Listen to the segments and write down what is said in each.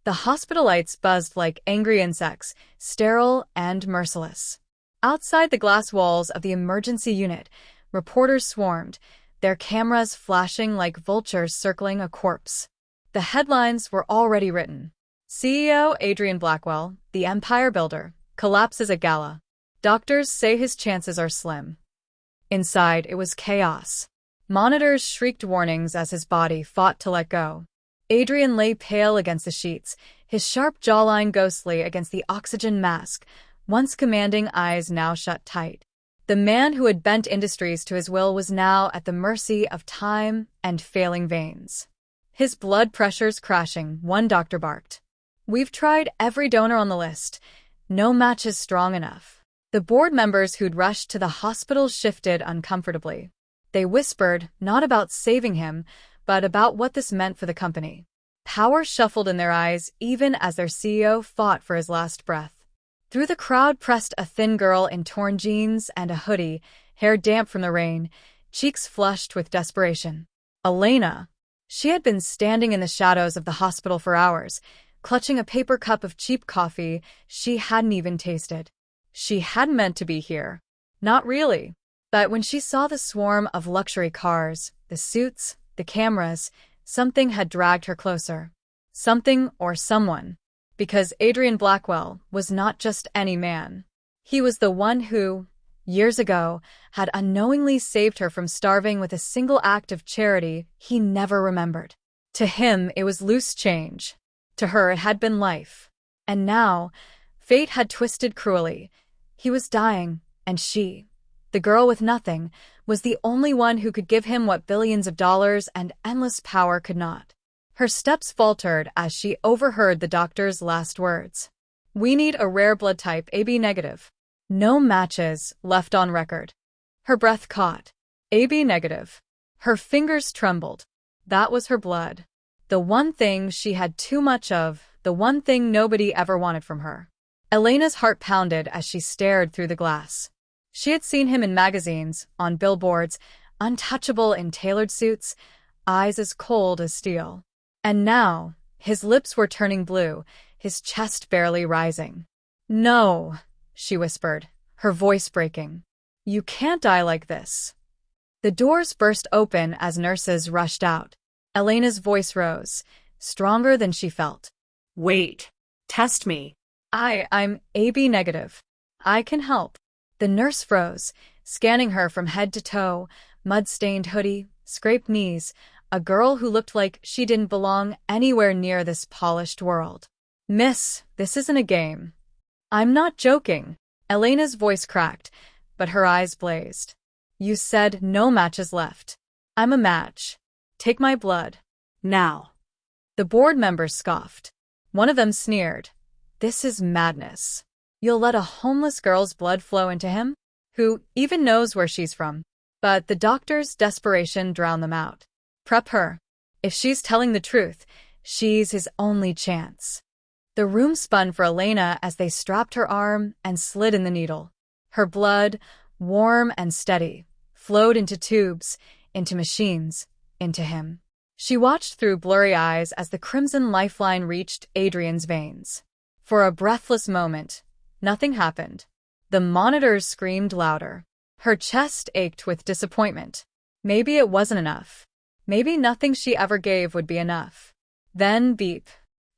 The hospital lights buzzed like angry insects, sterile and merciless. Outside the glass walls of the emergency unit, reporters swarmed, their cameras flashing like vultures circling a corpse. The headlines were already written. CEO Adrian Blackwell, the empire builder, collapses at gala. Doctors say his chances are slim. Inside, it was chaos. Monitors shrieked warnings as his body fought to let go. Adrian lay pale against the sheets, his sharp jawline ghostly against the oxygen mask, once commanding eyes now shut tight. The man who had bent industries to his will was now at the mercy of time and failing veins. His blood pressures crashing, one doctor barked. "We've tried every donor on the list. No match is strong enough." The board members who'd rushed to the hospital shifted uncomfortably. They whispered, not about saving him, but about what this meant for the company. Power shuffled in their eyes even as their CEO fought for his last breath. Through the crowd pressed a thin girl in torn jeans and a hoodie, hair damp from the rain, cheeks flushed with desperation. Elena. She had been standing in the shadows of the hospital for hours, clutching a paper cup of cheap coffee she hadn't even tasted. She hadn't meant to be here. Not really. But when she saw the swarm of luxury cars, the suits, the cameras, something had dragged her closer. Something or someone. Because Adrian Blackwell was not just any man. He was the one who, years ago, had unknowingly saved her from starving with a single act of charity he never remembered. To him, it was loose change. To her, it had been life. And now, fate had twisted cruelly. He was dying, and she, the girl with nothing, was the only one who could give him what billions of dollars and endless power could not. Her steps faltered as she overheard the doctor's last words. "We need a rare blood type, AB negative. No matches left on record." Her breath caught. AB negative. Her fingers trembled. That was her blood. The one thing she had too much of, the one thing nobody ever wanted from her. Elena's heart pounded as she stared through the glass. She had seen him in magazines, on billboards, untouchable in tailored suits, eyes as cold as steel. And now, his lips were turning blue, his chest barely rising. "No," she whispered, her voice breaking. "You can't die like this." The doors burst open as nurses rushed out. Elena's voice rose, stronger than she felt. "Wait. Test me." I'm AB negative. I can help." The nurse froze, scanning her from head to toe, mud-stained hoodie, scraped knees, a girl who looked like she didn't belong anywhere near this polished world. "Miss, this isn't a game." "I'm not joking." Elena's voice cracked, but her eyes blazed. "You said no matches left. I'm a match. Take my blood. Now." The board members scoffed. One of them sneered. "This is madness. You'll let a homeless girl's blood flow into him? Who even knows where she's from?" But the doctor's desperation drowned them out. "Prep her. If she's telling the truth, she's his only chance." The room spun for Elena as they strapped her arm and slid in the needle. Her blood, warm and steady, flowed into tubes, into machines, into him. She watched through blurry eyes as the crimson lifeline reached Adrian's veins. For a breathless moment, nothing happened. The monitors screamed louder. Her chest ached with disappointment. Maybe it wasn't enough. Maybe nothing she ever gave would be enough. Then beep.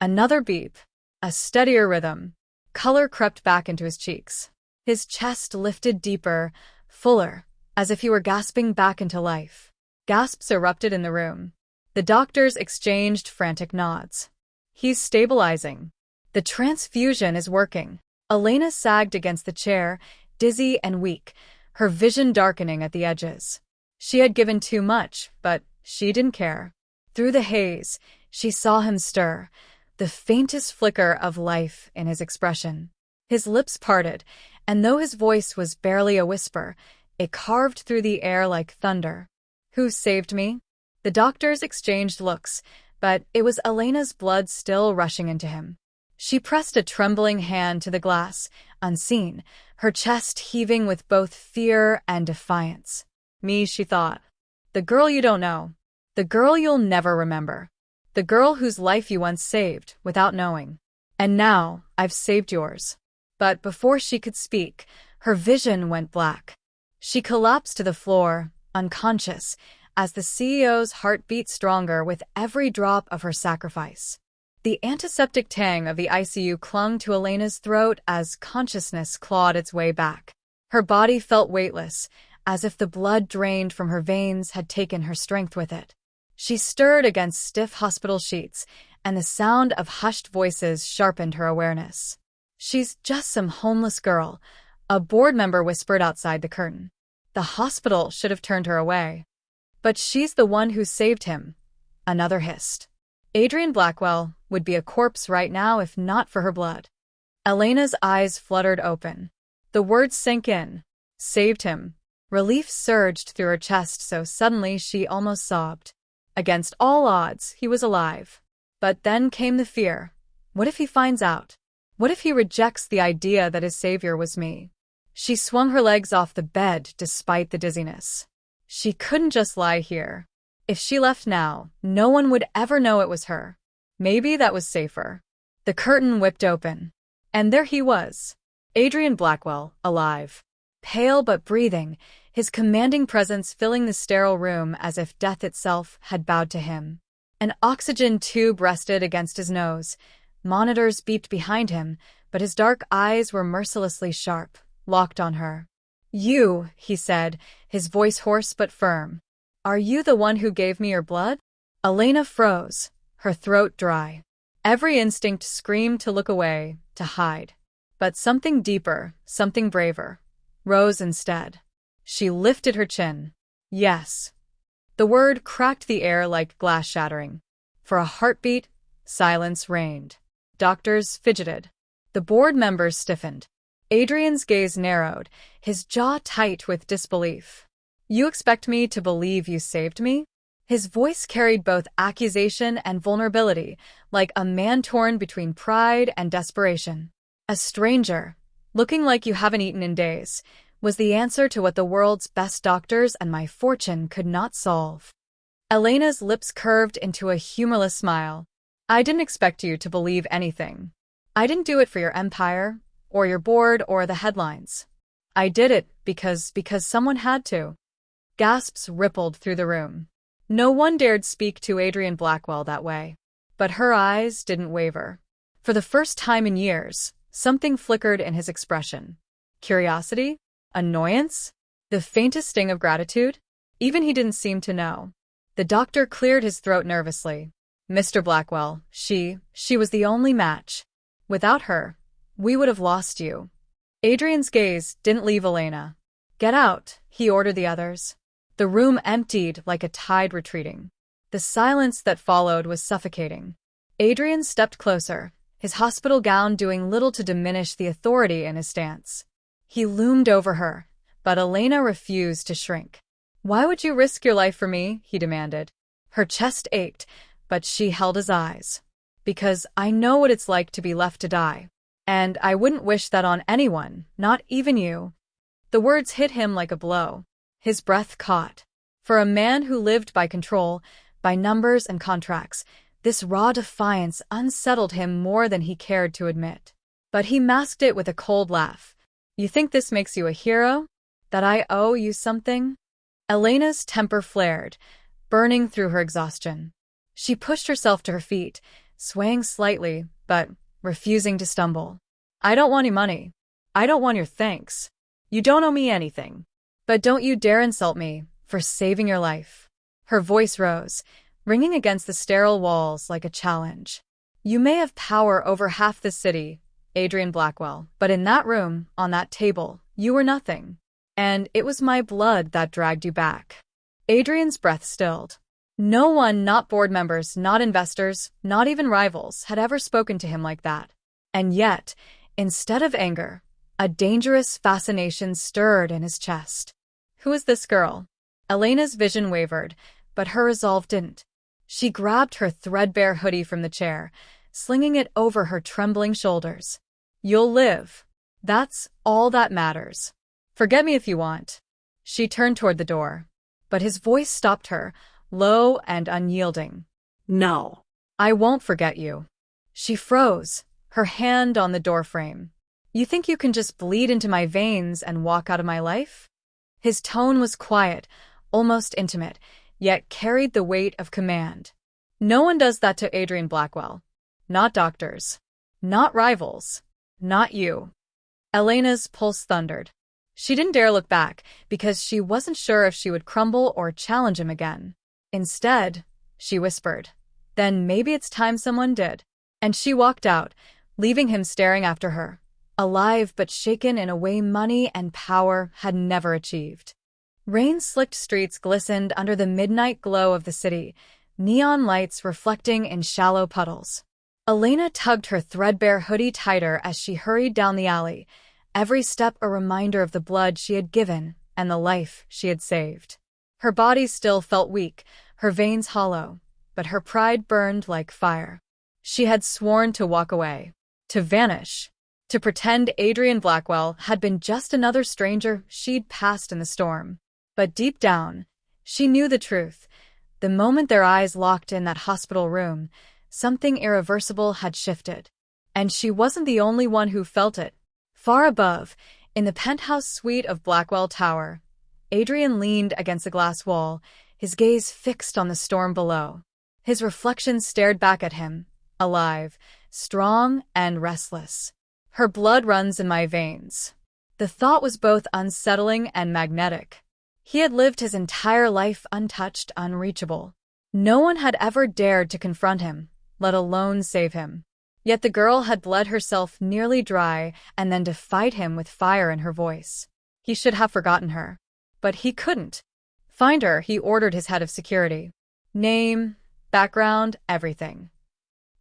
Another beep. A steadier rhythm. Color crept back into his cheeks. His chest lifted deeper, fuller, as if he were gasping back into life. Gasps erupted in the room. The doctors exchanged frantic nods. "He's stabilizing. The transfusion is working." Elena sagged against the chair, dizzy and weak, her vision darkening at the edges. She had given too much, but she didn't care. Through the haze, she saw him stir, the faintest flicker of life in his expression. His lips parted, and though his voice was barely a whisper, it carved through the air like thunder. "Who saved me?" The doctors exchanged looks, but it was Elena's blood still rushing into him. She pressed a trembling hand to the glass, unseen, her chest heaving with both fear and defiance. "Me," she thought. "The girl you don't know. The girl you'll never remember." The girl whose life you once saved, without knowing. And now, I've saved yours. But before she could speak, her vision went black. She collapsed to the floor, unconscious, as the CEO's heart beat stronger with every drop of her sacrifice. The antiseptic tang of the ICU clung to Elena's throat as consciousness clawed its way back. Her body felt weightless, as if the blood drained from her veins had taken her strength with it. She stirred against stiff hospital sheets, and the sound of hushed voices sharpened her awareness. "She's just some homeless girl," a board member whispered outside the curtain. The hospital should have turned her away. "But she's the one who saved him," another hissed. Adrian Blackwell would be a corpse right now if not for her blood. Elena's eyes fluttered open. The words sank in. Saved him. Relief surged through her chest so suddenly she almost sobbed. Against all odds, he was alive. But then came the fear. What if he finds out? What if he rejects the idea that his savior was me? She swung her legs off the bed despite the dizziness. She couldn't just lie here. If she left now, no one would ever know it was her. Maybe that was safer. The curtain whipped open. And there he was. Adrian Blackwell, alive. Pale but breathing, his commanding presence filling the sterile room as if death itself had bowed to him. An oxygen tube rested against his nose. Monitors beeped behind him, but his dark eyes were mercilessly sharp, locked on her. "You," he said, his voice hoarse but firm. "Are you the one who gave me your blood?" Elena froze, her throat dry. Every instinct screamed to look away, to hide. But something deeper, something braver, rose instead. She lifted her chin. "Yes." The word cracked the air like glass shattering. For a heartbeat, silence reigned. Doctors fidgeted. The board members stiffened. Adrian's gaze narrowed, his jaw tight with disbelief. "You expect me to believe you saved me?" His voice carried both accusation and vulnerability, like a man torn between pride and desperation. "A stranger, looking like you haven't eaten in days," was the answer to what the world's best doctors and my fortune could not solve. Elena's lips curved into a humorless smile. "I didn't expect you to believe anything. I didn't do it for your empire, or your board, or the headlines. I did it because someone had to." Gasps rippled through the room. No one dared speak to Adrian Blackwell that way. But her eyes didn't waver. For the first time in years, something flickered in his expression. Curiosity? Annoyance? The faintest sting of gratitude? Even he didn't seem to know. The doctor cleared his throat nervously. "Mr. Blackwell, she was the only match. Without her, we would have lost you." Adrian's gaze didn't leave Elena. "Get out," he ordered the others. The room emptied like a tide retreating. The silence that followed was suffocating. Adrian stepped closer, his hospital gown doing little to diminish the authority in his stance. He loomed over her, but Elena refused to shrink. "Why would you risk your life for me?" he demanded. Her chest ached, but she held his eyes. "Because I know what it's like to be left to die. And I wouldn't wish that on anyone, not even you." The words hit him like a blow. His breath caught. For a man who lived by control, by numbers and contracts, this raw defiance unsettled him more than he cared to admit. But he masked it with a cold laugh. "You think this makes you a hero? That I owe you something?" Elena's temper flared, burning through her exhaustion. She pushed herself to her feet, swaying slightly, but refusing to stumble. "I don't want your money. I don't want your thanks. You don't owe me anything. But don't you dare insult me for saving your life." Her voice rose, ringing against the sterile walls like a challenge. "You may have power over half the city, Adrian Blackwell, but in that room, on that table, you were nothing. And it was my blood that dragged you back." Adrian's breath stilled. No one, not board members, not investors, not even rivals, had ever spoken to him like that. And yet, instead of anger, a dangerous fascination stirred in his chest. Who was this girl? Elena's vision wavered, but her resolve didn't. She grabbed her threadbare hoodie from the chair, slinging it over her trembling shoulders. "You'll live. That's all that matters. Forget me if you want." She turned toward the door. But his voice stopped her, low and unyielding. No. I won't forget you. She froze, her hand on the doorframe. You think you can just bleed into my veins and walk out of my life? His tone was quiet, almost intimate, yet carried the weight of command. No one does that to Adrian Blackwell. Not doctors. Not rivals. Not you. Elena's pulse thundered. She didn't dare look back because she wasn't sure if she would crumble or challenge him again. Instead, she whispered, "Then maybe it's time someone did." And she walked out, leaving him staring after her, alive but shaken in a way money and power had never achieved. Rain-slicked streets glistened under the midnight glow of the city, neon lights reflecting in shallow puddles. Elena tugged her threadbare hoodie tighter as she hurried down the alley, every step a reminder of the blood she had given and the life she had saved. Her body still felt weak, her veins hollow, but her pride burned like fire. She had sworn to walk away, to vanish, to pretend Adrian Blackwell had been just another stranger she'd passed in the storm. But deep down, she knew the truth. The moment their eyes locked in that hospital room, something irreversible had shifted. And she wasn't the only one who felt it. Far above, in the penthouse suite of Blackwell Tower, Adrian leaned against a glass wall, his gaze fixed on the storm below. His reflection stared back at him, alive, strong, and restless. Her blood runs in my veins. The thought was both unsettling and magnetic. He had lived his entire life untouched, unreachable. No one had ever dared to confront him, let alone save him. Yet the girl had bled herself nearly dry and then defied him with fire in her voice. He should have forgotten her. But he couldn't. Find her, he ordered his head of security. Name, background, everything.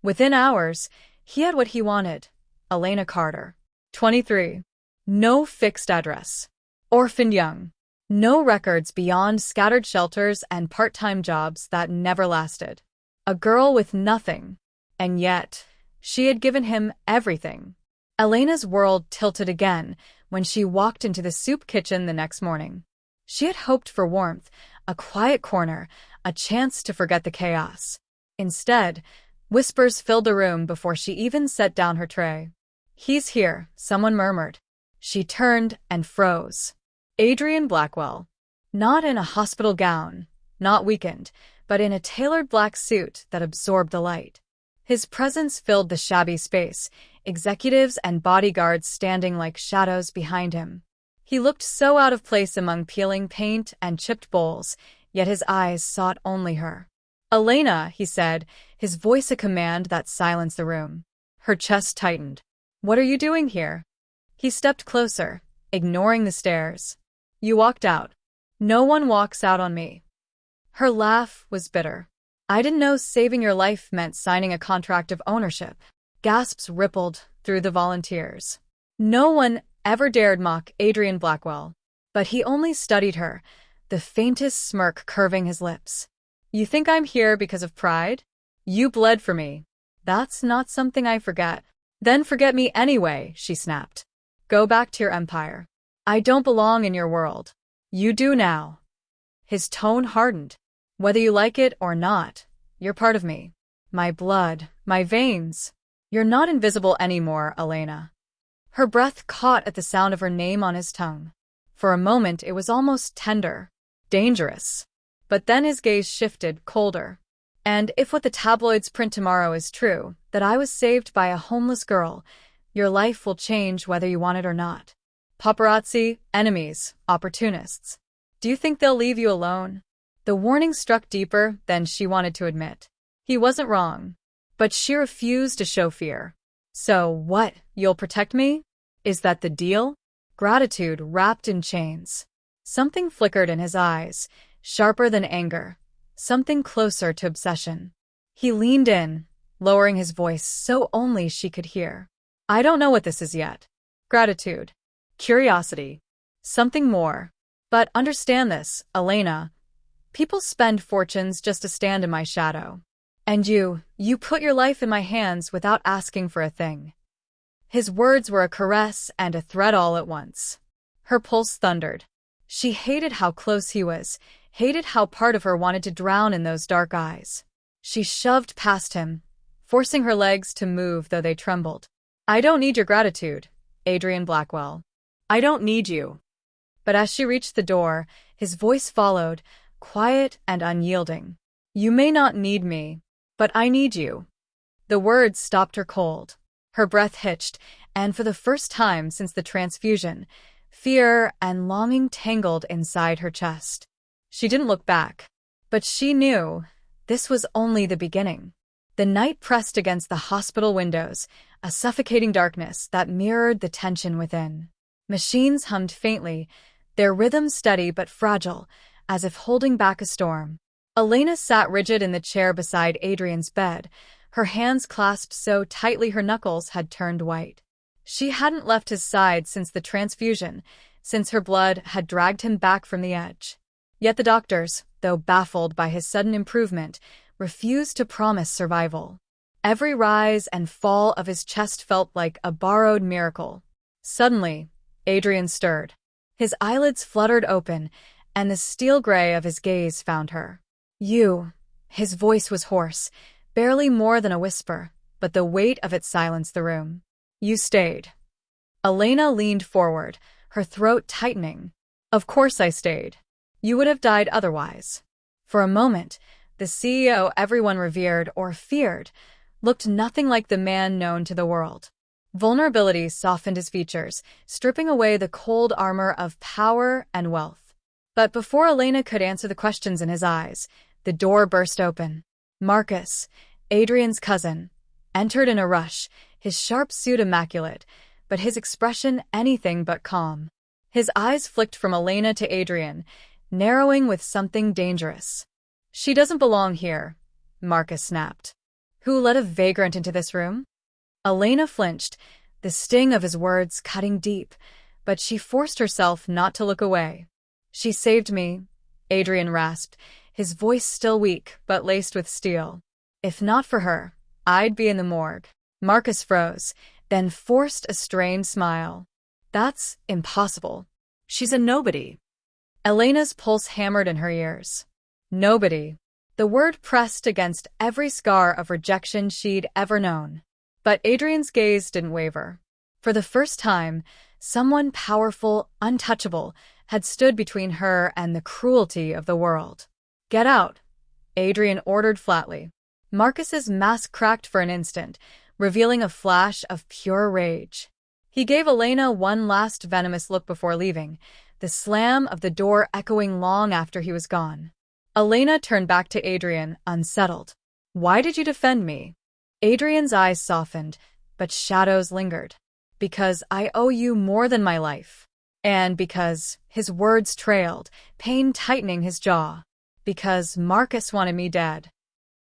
Within hours, he had what he wanted. Elena Carter. 23. No fixed address. Orphaned young. No records beyond scattered shelters and part-time jobs that never lasted. A girl with nothing. And yet, she had given him everything. Elena's world tilted again when she walked into the soup kitchen the next morning. She had hoped for warmth, a quiet corner, a chance to forget the chaos. Instead, whispers filled the room before she even set down her tray. "He's here," someone murmured. She turned and froze. Adrian Blackwell. Not in a hospital gown, not weakened, but in a tailored black suit that absorbed the light. His presence filled the shabby space, executives and bodyguards standing like shadows behind him. He looked so out of place among peeling paint and chipped bowls, yet his eyes sought only her. "Elena," he said, his voice a command that silenced the room. Her chest tightened. "What are you doing here?" He stepped closer, ignoring the stares. "You walked out. No one walks out on me." Her laugh was bitter. "I didn't know saving your life meant signing a contract of ownership." Gasps rippled through the volunteers. No one ever dared mock Adrian Blackwell, but he only studied her, the faintest smirk curving his lips. "You think I'm here because of pride? You bled for me. That's not something I forget." "Then forget me anyway," she snapped. "Go back to your empire. I don't belong in your world. You do now." His tone hardened. "Whether you like it or not, you're part of me. My blood, my veins. You're not invisible anymore, Elena." Her breath caught at the sound of her name on his tongue. For a moment it was almost tender, dangerous. But then his gaze shifted, colder. "And if what the tabloids print tomorrow is true, that I was saved by a homeless girl, your life will change whether you want it or not. Paparazzi, enemies, opportunists. Do you think they'll leave you alone?" The warning struck deeper than she wanted to admit. He wasn't wrong. But she refused to show fear. "So what, you'll protect me? Is that the deal?" Gratitude wrapped in chains. Something flickered in his eyes, sharper than anger. Something closer to obsession. He leaned in, lowering his voice so only she could hear. "I don't know what this is yet. Gratitude. Curiosity. Something more. But understand this, Elena. People spend fortunes just to stand in my shadow. And you put your life in my hands without asking for a thing." His words were a caress and a threat all at once. Her pulse thundered. She hated how close he was, hated how part of her wanted to drown in those dark eyes. She shoved past him, forcing her legs to move though they trembled. "I don't need your gratitude, Adrian Blackwell." I don't need you. But as she reached the door, his voice followed, quiet and unyielding. "You may not need me, but I need you." The words stopped her cold. Her breath hitched, and for the first time since the transfusion, fear and longing tangled inside her chest. She didn't look back, but she knew this was only the beginning. The night pressed against the hospital windows, a suffocating darkness that mirrored the tension within. Machines hummed faintly, their rhythm steady but fragile, as if holding back a storm. Elena sat rigid in the chair beside Adrian's bed, her hands clasped so tightly her knuckles had turned white. She hadn't left his side since the transfusion, since her blood had dragged him back from the edge. Yet the doctors, though baffled by his sudden improvement, refused to promise survival. Every rise and fall of his chest felt like a borrowed miracle. Suddenly, Adrian stirred. His eyelids fluttered open, and the steel gray of his gaze found her. "You." His voice was hoarse, barely more than a whisper, but the weight of it silenced the room. "You stayed." Elena leaned forward, her throat tightening. "Of course I stayed. You would have died otherwise." For a moment, the CEO everyone revered or feared looked nothing like the man known to the world. Vulnerability softened his features, stripping away the cold armor of power and wealth. But before Elena could answer the questions in his eyes, the door burst open. Marcus, Adrian's cousin, entered in a rush, his sharp suit immaculate, but his expression anything but calm. His eyes flicked from Elena to Adrian, narrowing with something dangerous. "She doesn't belong here," Marcus snapped. "Who let a vagrant into this room?" Elena flinched, the sting of his words cutting deep, but she forced herself not to look away. "She saved me," Adrian rasped, his voice still weak but laced with steel. "If not for her, I'd be in the morgue." Marcus froze, then forced a strained smile. "That's impossible." She's a nobody. Elena's pulse hammered in her ears. Nobody. The word pressed against every scar of rejection she'd ever known. But Adrian's gaze didn't waver. For the first time, someone powerful, untouchable, had stood between her and the cruelty of the world. "Get out," Adrian ordered flatly. Marcus's mask cracked for an instant, revealing a flash of pure rage. He gave Elena one last venomous look before leaving, the slam of the door echoing long after he was gone. Elena turned back to Adrian, unsettled. "Why did you defend me?" Adrian's eyes softened, but shadows lingered. "Because I owe you more than my life." And because his words trailed, pain tightening his jaw. "Because Marcus wanted me dead."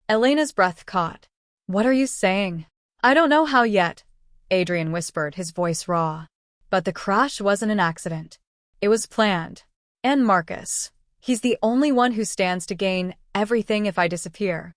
Elena's breath caught. "What are you saying?" "I don't know how yet," Adrian whispered, his voice raw. "But the crash wasn't an accident. It was planned. And Marcus, he's the only one who stands to gain everything if I disappear."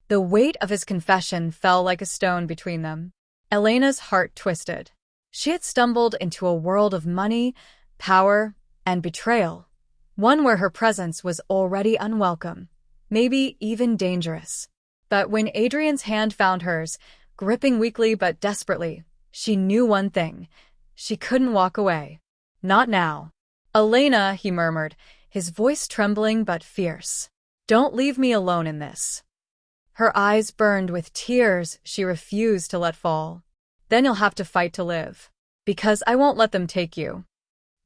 The weight of his confession fell like a stone between them. Elena's heart twisted. She had stumbled into a world of money, power, and betrayal, one where her presence was already unwelcome, maybe even dangerous. But when Adrian's hand found hers, gripping weakly but desperately, she knew one thing. She couldn't walk away. Not now. "Elena," he murmured, his voice trembling but fierce. "Don't leave me alone in this." Her eyes burned with tears she refused to let fall. "Then you'll have to fight to live. Because I won't let them take you."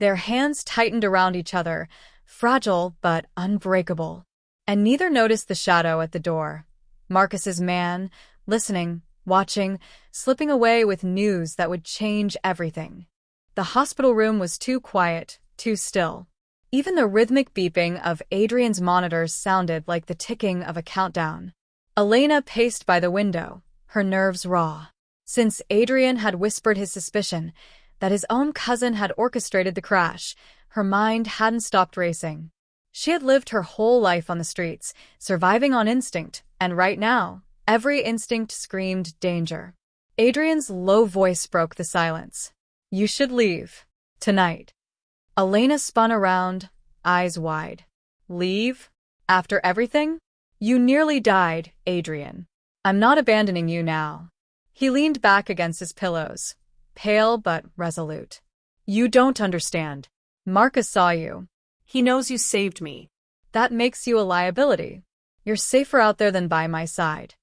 Their hands tightened around each other, fragile but unbreakable. And neither noticed the shadow at the door. Marcus's man, listening, watching, slipping away with news that would change everything. The hospital room was too quiet, too still. Even the rhythmic beeping of Adrian's monitors sounded like the ticking of a countdown. Elena paced by the window, her nerves raw. Since Adrian had whispered his suspicion that his own cousin had orchestrated the crash, her mind hadn't stopped racing. She had lived her whole life on the streets, surviving on instinct, and right now, every instinct screamed danger. Adrian's low voice broke the silence. "You should leave. Tonight." Elena spun around, eyes wide. "Leave? After everything? You nearly died, Adrian." I'm not abandoning you now. He leaned back against his pillows, pale but resolute. You don't understand. Marcus saw you. He knows you saved me. That makes you a liability. You're safer out there than by my side.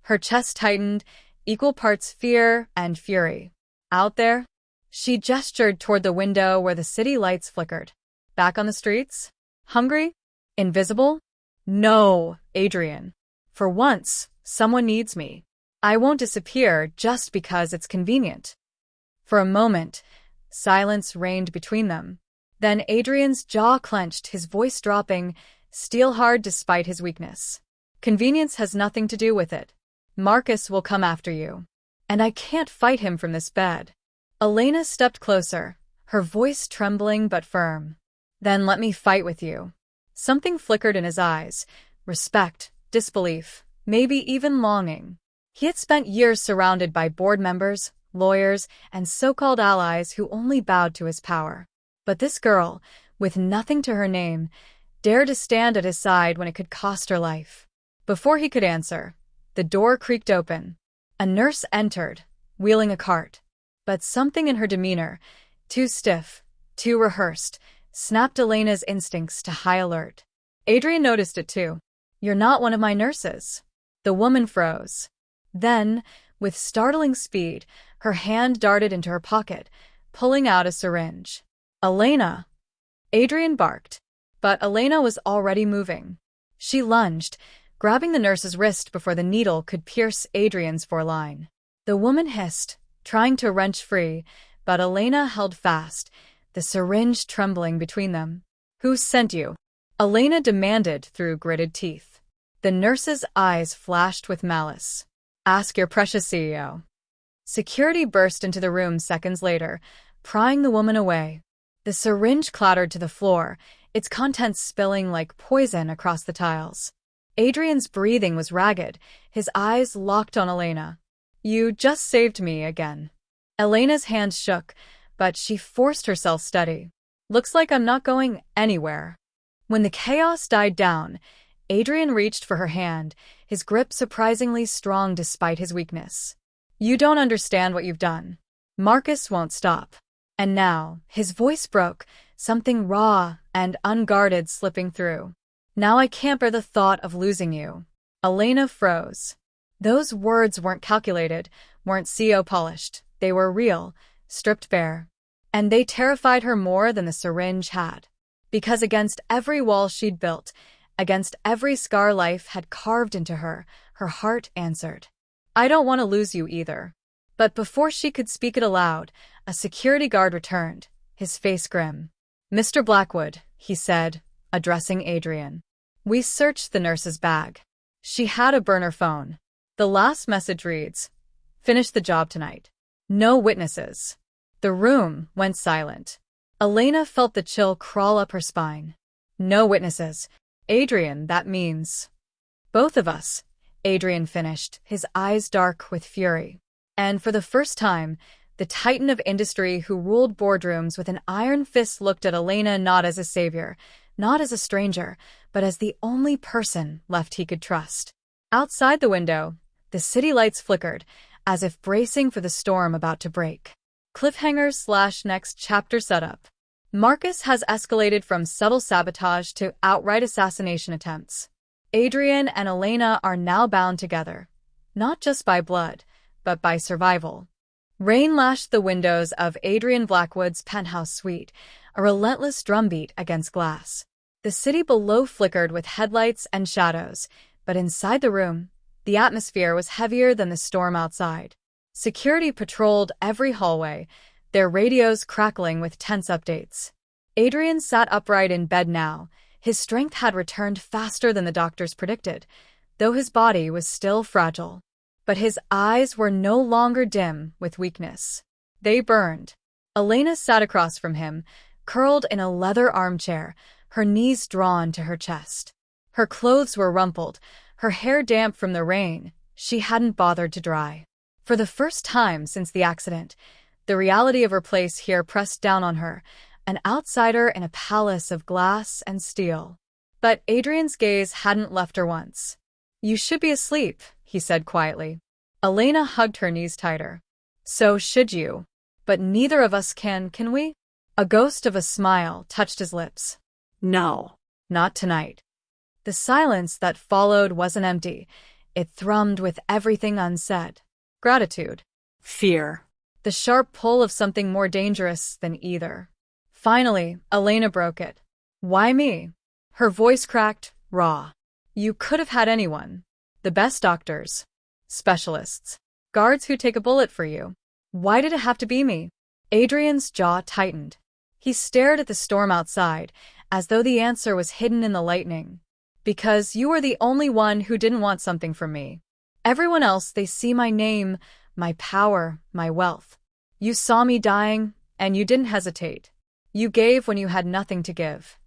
Her chest tightened, equal parts fear and fury. Out there? She gestured toward the window where the city lights flickered. Back on the streets? Hungry? Invisible? No, Adrian. For once, someone needs me. I won't disappear just because it's convenient. For a moment, silence reigned between them. Then Adrian's jaw clenched, his voice dropping, steel-hard despite his weakness. Convenience has nothing to do with it. Marcus will come after you. And I can't fight him from this bed. Elena stepped closer, her voice trembling but firm. Then let me fight with you. Something flickered in his eyes. Respect, disbelief, maybe even longing. He had spent years surrounded by board members, lawyers, and so-called allies who only bowed to his power. But this girl, with nothing to her name, dared to stand at his side when it could cost her life. Before he could answer, the door creaked open. A nurse entered, wheeling a cart. But something in her demeanor, too stiff, too rehearsed, snapped Elena's instincts to high alert. Adrian noticed it too. You're not one of my nurses. The woman froze. Then, with startling speed, her hand darted into her pocket, pulling out a syringe. Elena! Adrian barked. But Elena was already moving. She lunged, grabbing the nurse's wrist before the needle could pierce Adrian's foreline. The woman hissed, trying to wrench free, but Elena held fast, the syringe trembling between them. Who sent you? Elena demanded through gritted teeth. The nurse's eyes flashed with malice. Ask your precious CEO. Security burst into the room seconds later, prying the woman away. The syringe clattered to the floor, its contents spilling like poison across the tiles. Adrian's breathing was ragged, his eyes locked on Elena. You just saved me again. Elena's hands shook, but she forced herself steady. Looks like I'm not going anywhere. When the chaos died down, Adrian reached for her hand, his grip surprisingly strong despite his weakness. You don't understand what you've done. Marcus won't stop. And now, his voice broke, something raw and unguarded slipping through. Now I can't bear the thought of losing you. Elena froze. Those words weren't calculated, weren't CO polished. They were real, stripped bare. And they terrified her more than the syringe had. Because against every wall she'd built, against every scar life had carved into her, her heart answered. I don't want to lose you either. But before she could speak it aloud, a security guard returned, his face grim. Mr. Blackwood, he said, addressing Adrian. We searched the nurse's bag. She had a burner phone. The last message reads, finish the job tonight. No witnesses. The room went silent. Elena felt the chill crawl up her spine. No witnesses. Adrian, that means. Both of us, Adrian finished, his eyes dark with fury. And for the first time, the titan of industry who ruled boardrooms with an iron fist looked at Elena not as a savior, not as a stranger, but as the only person left he could trust. Outside the window, the city lights flickered, as if bracing for the storm about to break. Cliffhanger/next chapter setup. Marcus has escalated from subtle sabotage to outright assassination attempts. Adrian and Elena are now bound together, not just by blood, but by survival. Rain lashed the windows of Adrian Blackwood's penthouse suite, a relentless drumbeat against glass. The city below flickered with headlights and shadows, but inside the room, the atmosphere was heavier than the storm outside. Security patrolled every hallway, their radios crackling with tense updates. Adrian sat upright in bed now. His strength had returned faster than the doctors predicted, though his body was still fragile. But his eyes were no longer dim with weakness. They burned. Elena sat across from him, curled in a leather armchair, her knees drawn to her chest. Her clothes were rumpled, her hair damp from the rain. She hadn't bothered to dry. For the first time since the accident, the reality of her place here pressed down on her, an outsider in a palace of glass and steel. But Adrian's gaze hadn't left her once. You should be asleep, he said quietly. Elena hugged her knees tighter. So should you. But neither of us can we? A ghost of a smile touched his lips. No. Not tonight. The silence that followed wasn't empty. It thrummed with everything unsaid. Gratitude. Fear. The sharp pull of something more dangerous than either. Finally, Elena broke it. Why me? Her voice cracked, raw. You could have had anyone. The best doctors. Specialists. Guards who take a bullet for you. Why did it have to be me? Adrian's jaw tightened. He stared at the storm outside, as though the answer was hidden in the lightning. Because you were the only one who didn't want something from me. Everyone else, they see my name, my power, my wealth. You saw me dying, and you didn't hesitate. You gave when you had nothing to give.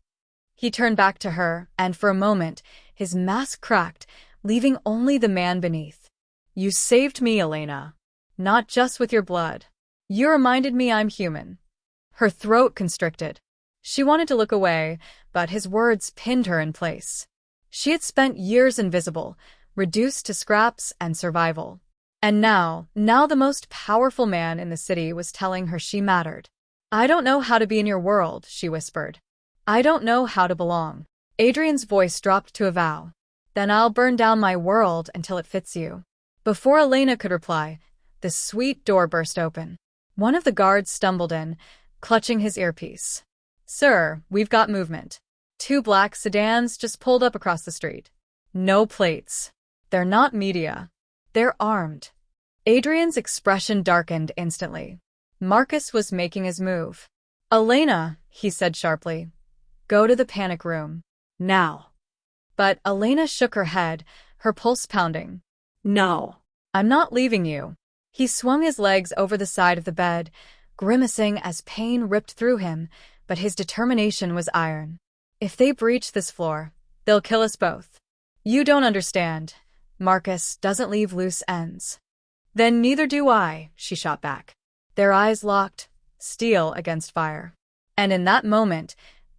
He turned back to her, and for a moment, his mask cracked, leaving only the man beneath. You saved me, Elena. Not just with your blood. You reminded me I'm human. Her throat constricted. She wanted to look away, but his words pinned her in place. She had spent years invisible, reduced to scraps and survival. And now the most powerful man in the city was telling her she mattered. I don't know how to be in your world, she whispered. I don't know how to belong. Adrian's voice dropped to a vow. Then I'll burn down my world until it fits you. Before Elena could reply, the suite door burst open. One of the guards stumbled in, clutching his earpiece. Sir, we've got movement. 2 black sedans just pulled up across the street. No plates. They're not media. They're armed. Adrian's expression darkened instantly. Marcus was making his move. Elena, he said sharply. Go to the panic room. Now. But Elena shook her head, her pulse pounding. No. I'm not leaving you. He swung his legs over the side of the bed, grimacing as pain ripped through him, but his determination was iron. If they breach this floor, they'll kill us both. You don't understand. Marcus doesn't leave loose ends. Then neither do I, she shot back. Their eyes locked, steel against fire. And in that moment,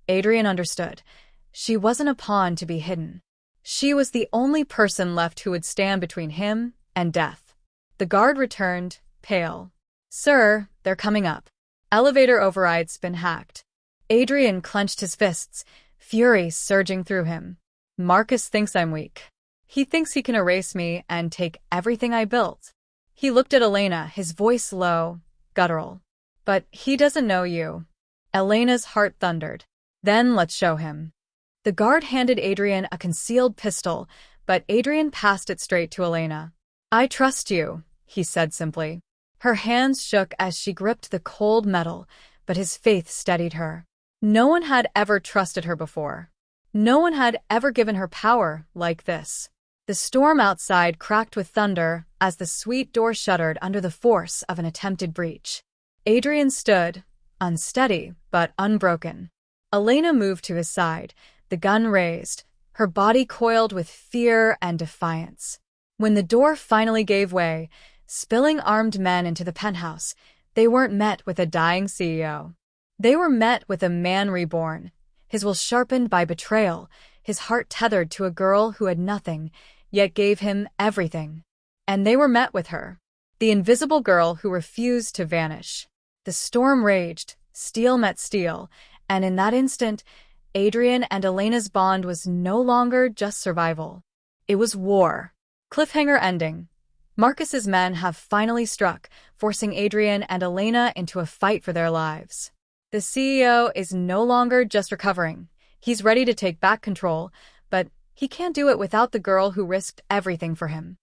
Adrian understood. She wasn't a pawn to be hidden. She was the only person left who would stand between him and death. The guard returned, pale. Sir, they're coming up. Elevator override's been hacked. Adrian clenched his fists, fury surging through him. Marcus thinks I'm weak. He thinks he can erase me and take everything I built. He looked at Elena, his voice low, guttural. But he doesn't know you. Elena's heart thundered. Then let's show him. The guard handed Adrian a concealed pistol, but Adrian passed it straight to Elena. I trust you, he said simply. Her hands shook as she gripped the cold metal, but his faith steadied her. No one had ever trusted her before. No one had ever given her power like this. The storm outside cracked with thunder as the suite door shuddered under the force of an attempted breach. Adrian stood, unsteady but unbroken. Elena moved to his side, the gun raised, her body coiled with fear and defiance. When the door finally gave way, spilling armed men into the penthouse, they weren't met with a dying CEO. They were met with a man reborn, his will sharpened by betrayal, his heart tethered to a girl who had nothing, yet gave him everything. And they were met with her, the invisible girl who refused to vanish. The storm raged, steel met steel, and in that instant, Adrian and Elena's bond was no longer just survival. It was war. Cliffhanger ending. Marcus's men have finally struck, forcing Adrian and Elena into a fight for their lives. The CEO is no longer just recovering. He's ready to take back control, but he can't do it without the girl who risked everything for him.